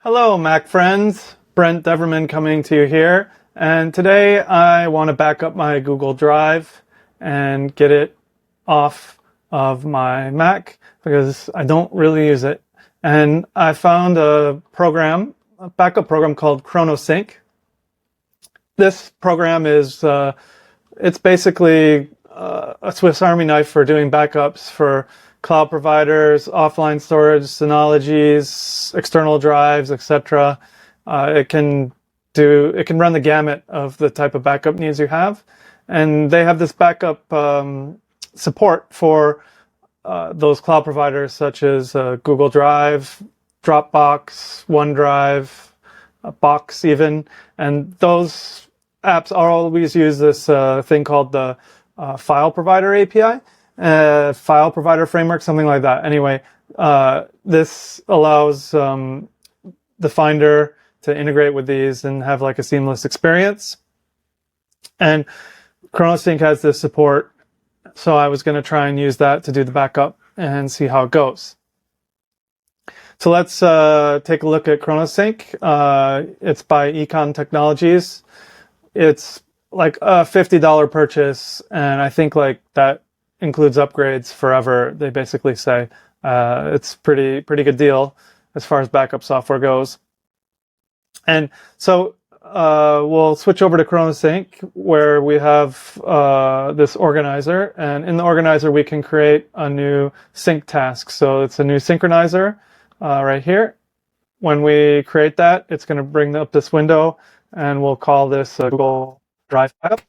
Hello, Mac friends. Brent Deverman coming to you here. And today I want to back up my Google Drive and get it off of my Mac because I don't really use it. And I found a backup program called ChronoSync. This program is, it's basically a Swiss Army knife for doing backups for cloud providers, offline storage, Synologies, external drives, etc. It can run the gamut of the type of backup needs you have, and they have this backup support for those cloud providers such as Google Drive, Dropbox, OneDrive, Box even, and those apps always use this thing called the File Provider API. File provider framework, something like that. Anyway, this allows the Finder to integrate with these and have like a seamless experience. And ChronoSync has this support, so I was going to try and use that to do the backup and see how it goes. So let's take a look at ChronoSync. It's by Econ Technologies. It's like a $50 purchase, and I think like that includes upgrades forever. They basically say it's pretty good deal as far as backup software goes. And so we'll switch over to ChronoSync, where we have this organizer, and in the organizer we can create a new sync task. So it's a new synchronizer right here. When we create that, it's going to bring up this window, and we'll call this Google Drive Backup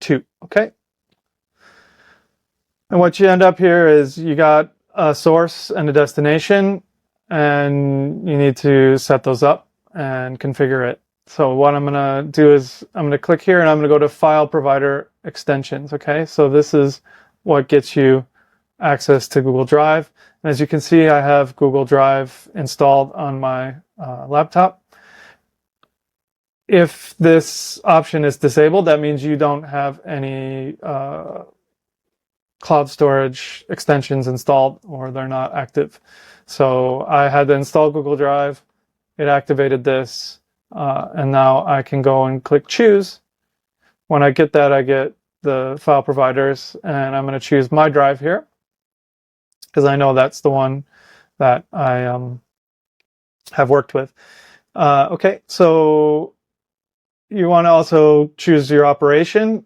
2. Okay. And what you end up here is you got a source and a destination, and you need to set those up and configure it. So what I'm going to do is I'm going to click here and I'm going to go to File Provider Extensions. Okay, so this is what gets you access to Google Drive. And as you can see, I have Google Drive installed on my laptop. If this option is disabled, that means you don't have any cloud storage extensions installed, or they're not active. So I had to install Google Drive, it activated this, and now I can go and click choose. When I get that, I get the file providers, and I'm going to choose my drive here because I know that's the one that I have worked with. Okay, so you want to also choose your operation.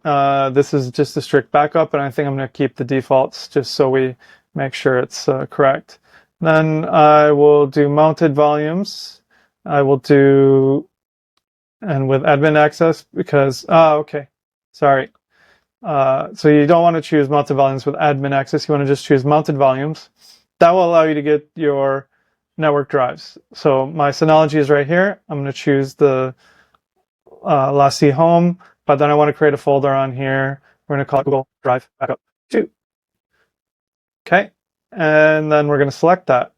This is just a strict backup, and I think I'm going to keep the defaults just so we make sure it's correct. Then I will do mounted volumes. I will do, and with admin access because, okay, sorry. So you don't want to choose mounted volumes with admin access. You want to just choose mounted volumes. That will allow you to get your network drives. So my Synology is right here. I'm going to choose the lasci home, but then I want to create a folder on here. We're going to call it Google Drive Backup 2. Okay, and then we're going to select that.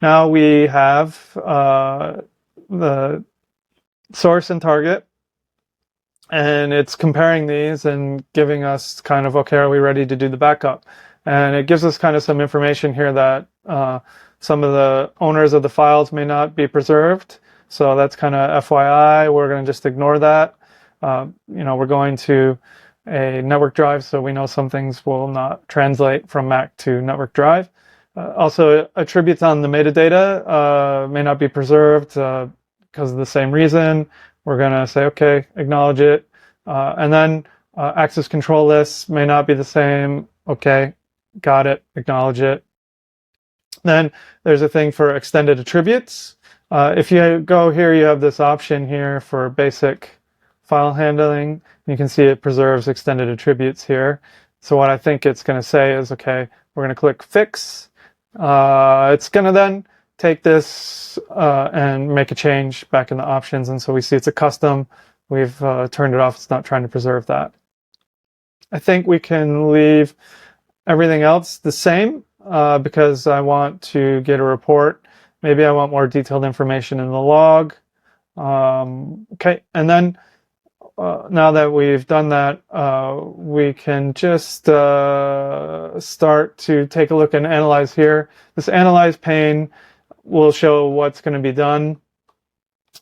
Now we have the source and target, and it's comparing these and giving us kind of, okay, are we ready to do the backup? And it gives us kind of some information here that some of the owners of the files may not be preserved. So that's kind of FYI. We're going to just ignore that. We're going to a network drive, so we know some things will not translate from Mac to network drive. Also, attributes on the metadata may not be preserved because of the same reason. We're going to say, okay, acknowledge it. And then access control lists may not be the same. Okay, got it, acknowledge it. Then there's a thing for extended attributes. If you go here, you have this option here for basic file handling. You can see it preserves extended attributes here. So what I think it's going to say is, okay, we're going to click fix. It's going to then take this and make a change back in the options. And so we see it's a custom. We've turned it off. It's not trying to preserve that. I think we can leave everything else the same because I want to get a report. Maybe I want more detailed information in the log. Okay, and then now that we've done that, we can just start to take a look and analyze here. This analyze pane will show what's going to be done.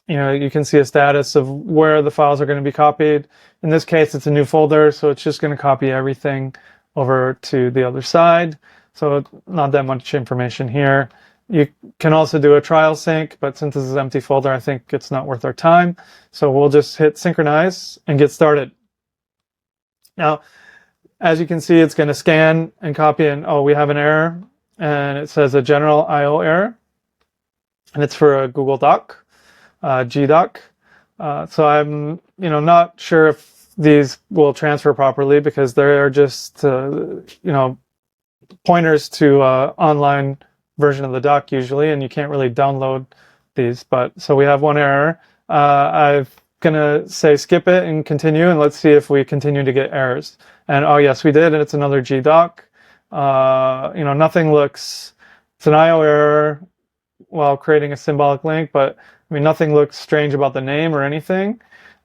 You can see a status of where the files are going to be copied. In this case, it's a new folder, so it's just going to copy everything over to the other side. So not that much information here. You can also do a trial sync, but since this is an empty folder, I think it's not worth our time. So we'll just hit synchronize and get started. Now, as you can see, it's going to scan and copy, and we have an error, and it says a general I/O error, and it's for a Google Doc. GDoc. So I'm, not sure if these will transfer properly because they're just, pointers to online version of the doc usually, and you can't really download these. But so we have one error. I'm gonna say skip it and continue, and let's see if we continue to get errors. And oh yes, we did, and it's another GDoc. Nothing looks. It's an IO error while creating a symbolic link, but nothing looks strange about the name or anything.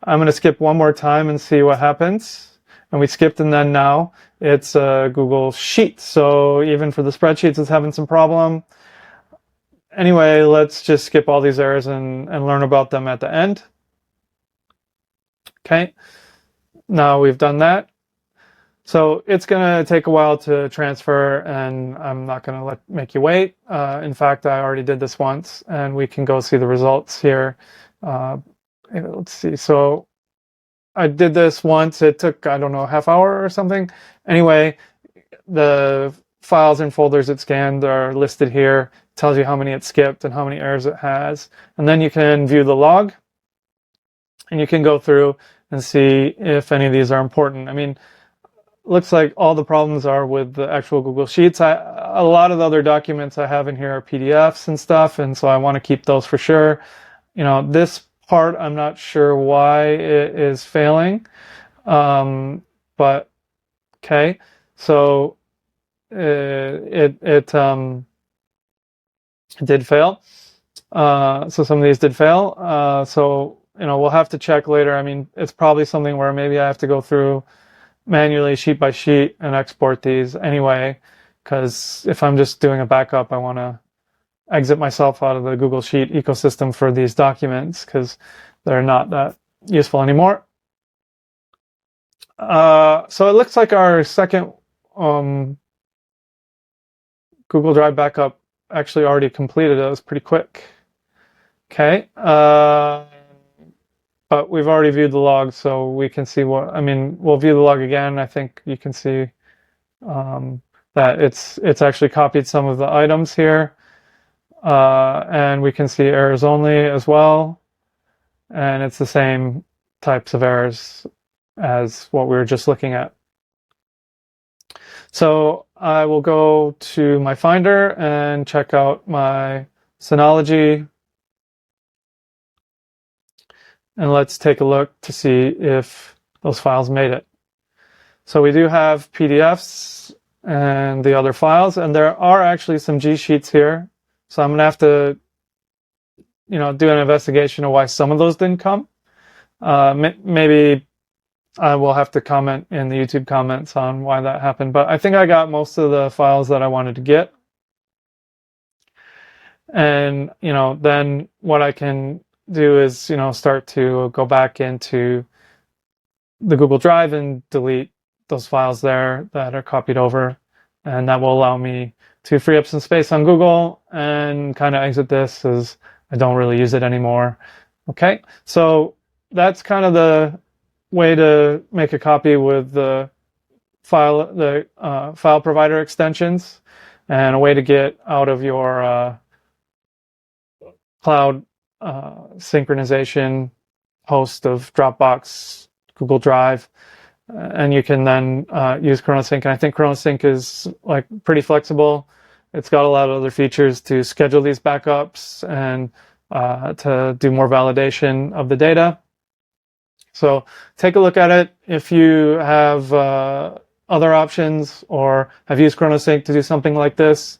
I'm going to skip one more time and see what happens. And we skipped, and then now it's a Google Sheet. So even for the spreadsheets, it's having some problem. Anyway, let's just skip all these errors and learn about them at the end. Okay, now we've done that. So it's going to take a while to transfer, and I'm not going to make you wait. In fact, I already did this once, and we can go see the results here. Let's see. So I did this once. It took, I don't know, a half hour or something. Anyway, the files and folders it scanned are listed here. It tells you how many it skipped and how many errors it has. And then you can view the log, and you can go through and see if any of these are important. Looks like all the problems are with the actual Google Sheets. A lot of the other documents I have in here are PDFs and stuff, and so I want to keep those for sure. This part, I'm not sure why it is failing, but okay. So it did fail. So some of these did fail. So we'll have to check later. It's probably something where maybe I have to go through manually sheet by sheet and export these anyway, because if I'm just doing a backup, I want to exit myself out of the Google Sheet ecosystem for these documents because they're not that useful anymore. So it looks like our second Google Drive backup actually already completed. It was pretty quick. Okay. But we've already viewed the log, so we can see we'll view the log again. I think you can see that it's actually copied some of the items here. And we can see errors only as well. And it's the same types of errors as what we were just looking at. So I will go to my Finder and check out my Synology. And let's take a look to see if those files made it. So we do have PDFs and the other files, and there are actually some G sheets here. So I'm going to have to, do an investigation of why some of those didn't come. Maybe I will have to comment in the YouTube comments on why that happened. But I think I got most of the files that I wanted to get. And, then what I can do is, start to go back into the Google Drive and delete those files there that are copied over. And that will allow me to free up some space on Google and kind of exit this as I don't really use it anymore. Okay, so that's kind of the way to make a copy with the file provider extensions, and a way to get out of your cloud synchronization host of Dropbox, Google Drive, and you can then use ChronoSync. And I think ChronoSync is pretty flexible. It's got a lot of other features to schedule these backups and to do more validation of the data. So take a look at it. If you have other options or have used ChronoSync to do something like this,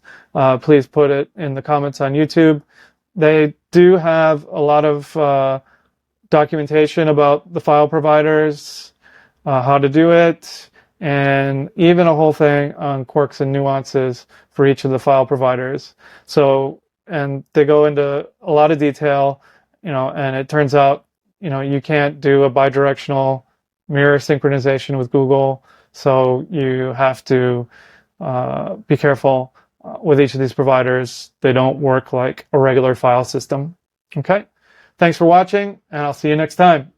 please put it in the comments on YouTube. They do have a lot of documentation about the file providers, how to do it, and even a whole thing on quirks and nuances for each of the file providers. So and they go into a lot of detail, and it turns out, you can't do a bidirectional mirror synchronization with Google, so you have to be careful with each of these providers. They don't work like a regular file system. Okay, thanks for watching, and I'll see you next time.